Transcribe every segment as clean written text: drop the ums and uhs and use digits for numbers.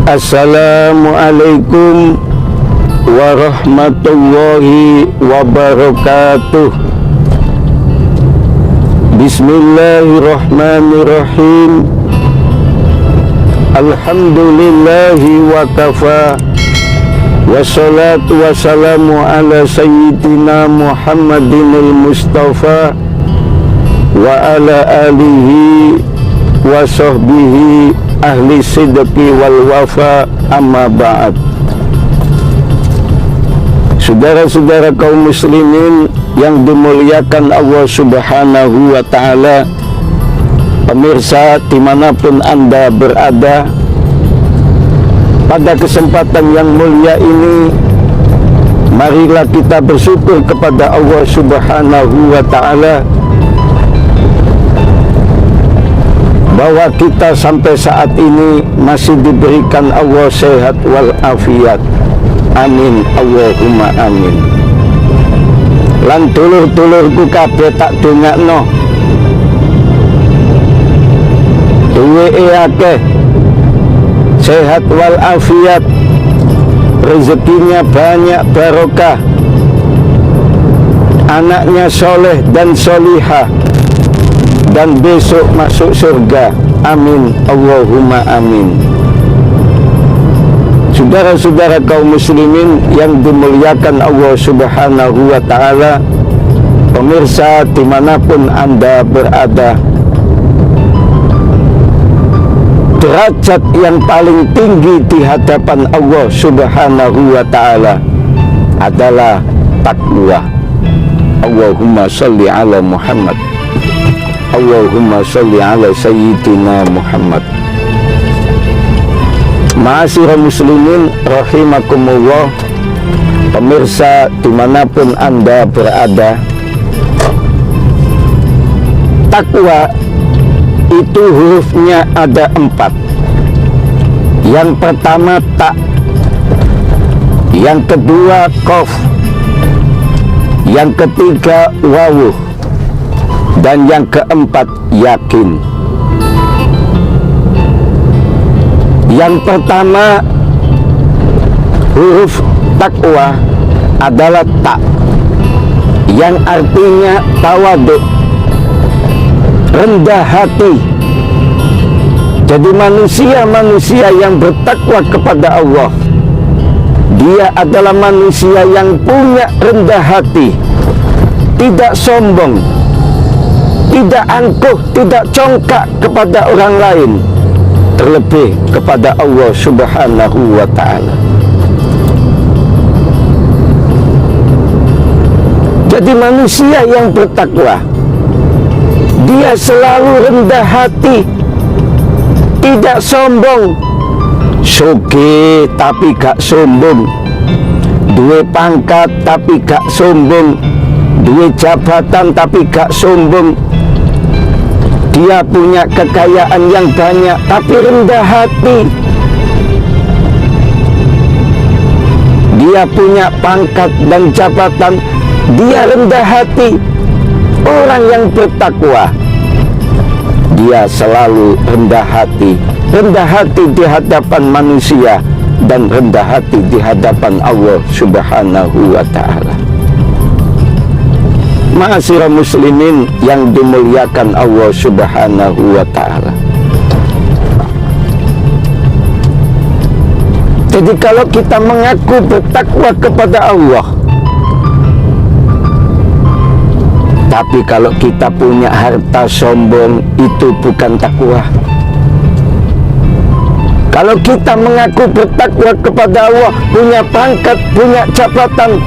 Assalamualaikum warahmatullahi wabarakatuh. Bismillahirrahmanirrahim. Alhamdulillahi wa kafa. Wassalatu wassalamu ala sayyidina Muhammadinil Mustafa wa ala alihi wa sahbihi ahli sidqi wal wafa, amma ba'd. Saudara-saudara kaum muslimin yang dimuliakan Allah subhanahu wa ta'ala, pemirsa dimanapun Anda berada, pada kesempatan yang mulia ini marilah kita bersyukur kepada Allah subhanahu wa ta'ala bahwa kita sampai saat ini masih diberikan Allah sehat wal afiat. Amin, Allahumma amin. Lan dulur-dulurku kabeh tak dongakno duweke akeh, sehat wal afiat, rezekinya banyak barokah, anaknya soleh dan solihah, dan besok masuk surga. Amin, Allahumma amin. Saudara-saudara kaum muslimin yang dimuliakan Allah subhanahu wa ta'ala, pemirsa dimanapun Anda berada, derajat yang paling tinggi di hadapan Allah subhanahu wa ta'ala adalah takwa. Allahumma salli ala Muhammad, Allahumma salli ala sayyidina Muhammad. Ma'asyiral muslimin rahimakumullah, pemirsa dimanapun Anda berada, takwa itu hurufnya ada 4. Yang pertama ta, yang kedua qaf, yang ketiga wawu, dan yang keempat yakin. Yang pertama huruf takwa adalah ta, yang artinya tawadu, rendah hati. Jadi manusia-manusia yang bertakwa kepada Allah, dia adalah manusia yang punya rendah hati, tidak sombong, tidak angkuh, tidak congkak kepada orang lain, terlebih kepada Allah subhanahu wa ta'ala. Jadi manusia yang bertakwa, dia selalu rendah hati, tidak sombong, sugih tapi gak sombong, duwe pangkat tapi gak sombong, duwe jabatan tapi gak sombong. Dia punya kekayaan yang banyak tapi rendah hati. Dia punya pangkat dan jabatan, dia rendah hati. Orang yang bertakwa, dia selalu rendah hati di hadapan manusia dan rendah hati di hadapan Allah subhanahu wa ta'ala. Ma'asyiral muslimin yang dimuliakan Allah subhanahu wa ta'ala. Jadi kalau kita mengaku bertakwa kepada Allah, tapi kalau kita punya harta sombong, itu bukan takwa. Kalau kita mengaku bertakwa kepada Allah, punya pangkat, punya jabatan,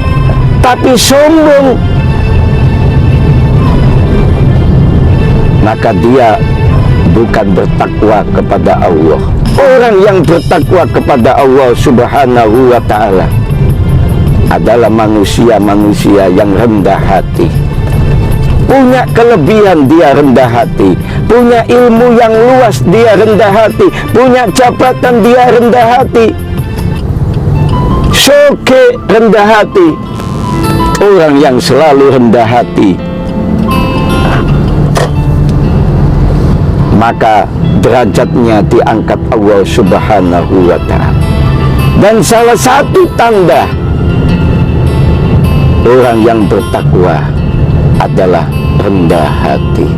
tapi sombong, maka dia bukan bertakwa kepada Allah. Orang yang bertakwa kepada Allah subhanahu wa ta'ala adalah manusia-manusia yang rendah hati. Punya kelebihan, dia rendah hati. Punya ilmu yang luas, dia rendah hati. Punya jabatan, dia rendah hati. Sugih, rendah hati. Orang yang selalu rendah hati, maka derajatnya diangkat Allah Subhanahu wa ta'ala. Dan salah satu tanda orang yang bertakwa adalah rendah hati.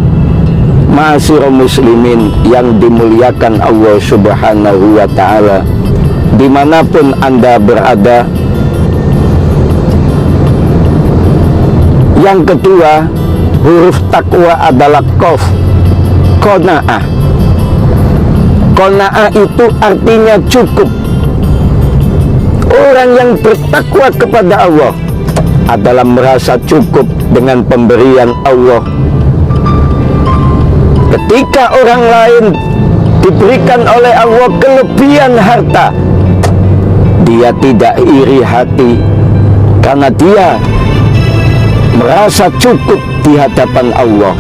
Ma'asyiral muslimin yang dimuliakan Allah Subhanahu wa ta'ala, dimanapun Anda berada. Yang kedua, huruf takwa adalah qaf, qanaah. Qanaah itu artinya cukup. Orang yang bertakwa kepada Allah adalah merasa cukup dengan pemberian Allah. Ketika orang lain diberikan oleh Allah kelebihan harta, dia tidak iri hati karena dia merasa cukup di hadapan Allah.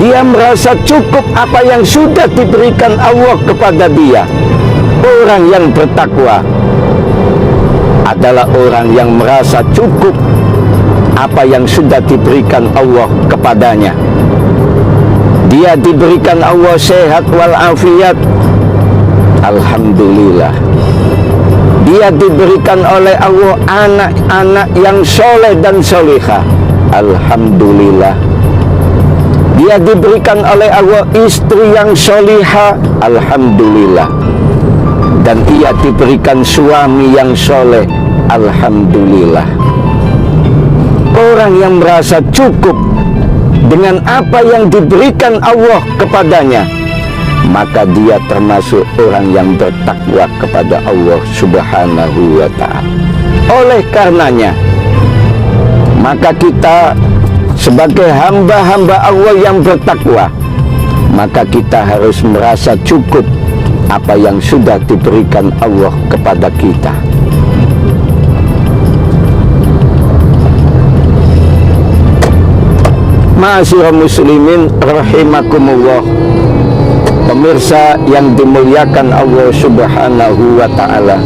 Dia merasa cukup apa yang sudah diberikan Allah kepada dia. Orang yang bertakwa adalah orang yang merasa cukup apa yang sudah diberikan Allah kepadanya. Dia diberikan Allah sehat walafiat, alhamdulillah. Dia diberikan oleh Allah anak-anak yang soleh dan solehah, alhamdulillah. Dia diberikan oleh Allah istri yang solihah, alhamdulillah. Dan ia diberikan suami yang soleh, alhamdulillah. Orang yang merasa cukup dengan apa yang diberikan Allah kepadanya, maka dia termasuk orang yang bertakwa kepada Allah Subhanahu wa ta'ala. Oleh karenanya, maka kita sebagai hamba-hamba Allah yang bertakwa, maka kita harus merasa cukup apa yang sudah diberikan Allah kepada kita. Ma'asyiral muslimin rahimakumullah, pemirsa yang dimuliakan Allah Subhanahu wa ta'ala.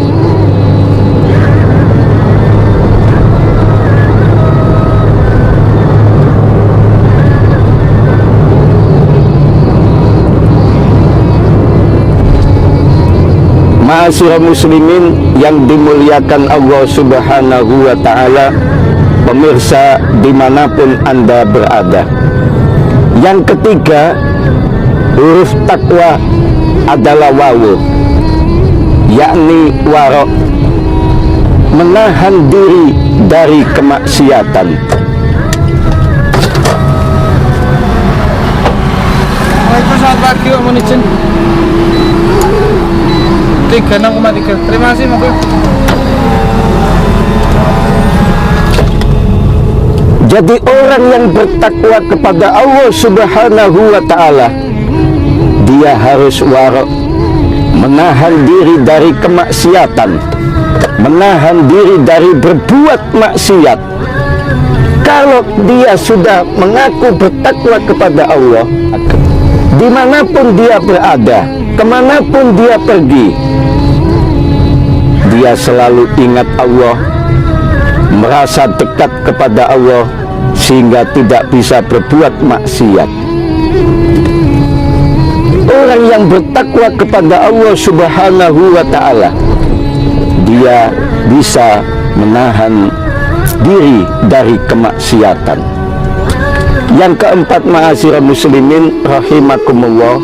Ma'asyiral muslimin yang dimuliakan Allah Subhanahu wa ta'ala, pemirsa dimanapun Anda berada. Yang ketiga, huruf takwa adalah wawu, yakni waro, menahan diri dari kemaksiatan. Selamat pagi, Om Municin. 36,3. Terima kasih, Moko. Jadi orang yang bertakwa kepada Allah Subhanahu wa ta'ala, dia harus warok, menahan diri dari kemaksiatan, menahan diri dari berbuat maksiat. Kalau dia sudah mengaku bertakwa kepada Allah, dimanapun dia berada, kemanapun dia pergi, dia selalu ingat Allah, merasa dekat kepada Allah, sehingga tidak bisa berbuat maksiat. Orang yang bertakwa kepada Allah Subhanahu wa ta'ala, dia bisa menahan diri dari kemaksiatan. Yang keempat, ma'asyiral muslimin rahimakumullah,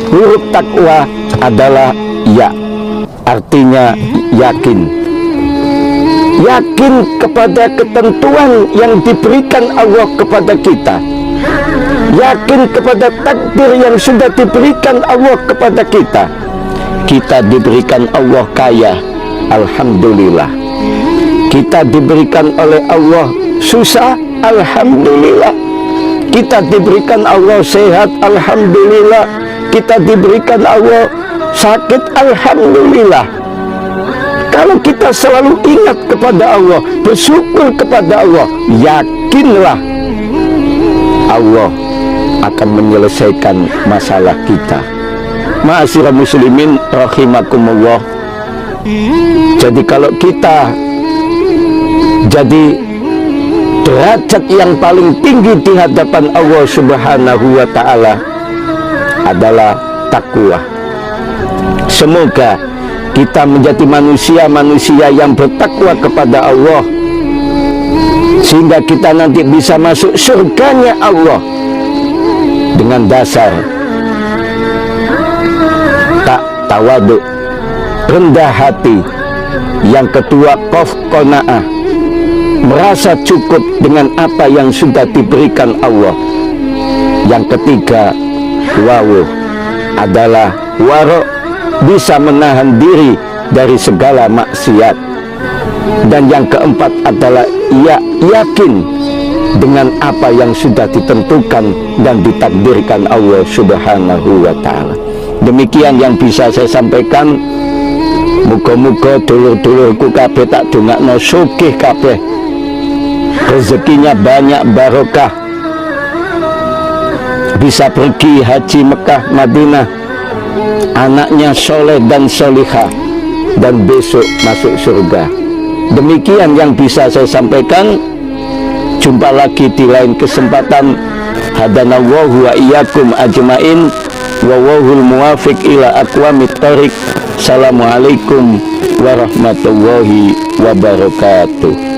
huruf takwa adalah ya, artinya yakin. Yakin kepada ketentuan yang diberikan Allah kepada kita. Yakin kepada takdir yang sudah diberikan Allah kepada kita. Kita diberikan Allah kaya, alhamdulillah. Kita diberikan oleh Allah susah, alhamdulillah. Kita diberikan Allah sehat, alhamdulillah. Kita diberikan Allah sakit, alhamdulillah. Kalau kita selalu ingat kepada Allah, bersyukur kepada Allah, yakinlah Allah akan menyelesaikan masalah kita. Ma'asyiral muslimin rahimakumullah. Jadi kalau kita jadi derajat yang paling tinggi di hadapan Allah Subhanahu wa Ta'ala adalah takwa. Semoga kita menjadi manusia-manusia yang bertakwa kepada Allah, sehingga kita nanti bisa masuk surganya Allah dengan dasar tak tawaduk, rendah hati. Yang kedua, qaf qanaah, merasa cukup dengan apa yang sudah diberikan Allah. Yang ketiga, wawu, adalah waro, bisa menahan diri dari segala maksiat. Dan yang keempat adalah yakin dengan apa yang sudah ditentukan dan ditakdirkan Allah Subhanahu wa Ta'ala. Demikian yang bisa saya sampaikan. Muga-muga dulur-dulurku kabeh tak dongakno sugih kabeh, rezekinya banyak, barokah, bisa pergi haji Mekah Madinah, anaknya soleh dan solihah, dan besok masuk surga. Demikian yang bisa saya sampaikan. Jumpa lagi di lain kesempatan. Hadanallahu wa iyyakum ajmain, wa wahul muwafiq ila aqwamit thoriq. Assalamualaikum warahmatullahi wabarakatuh.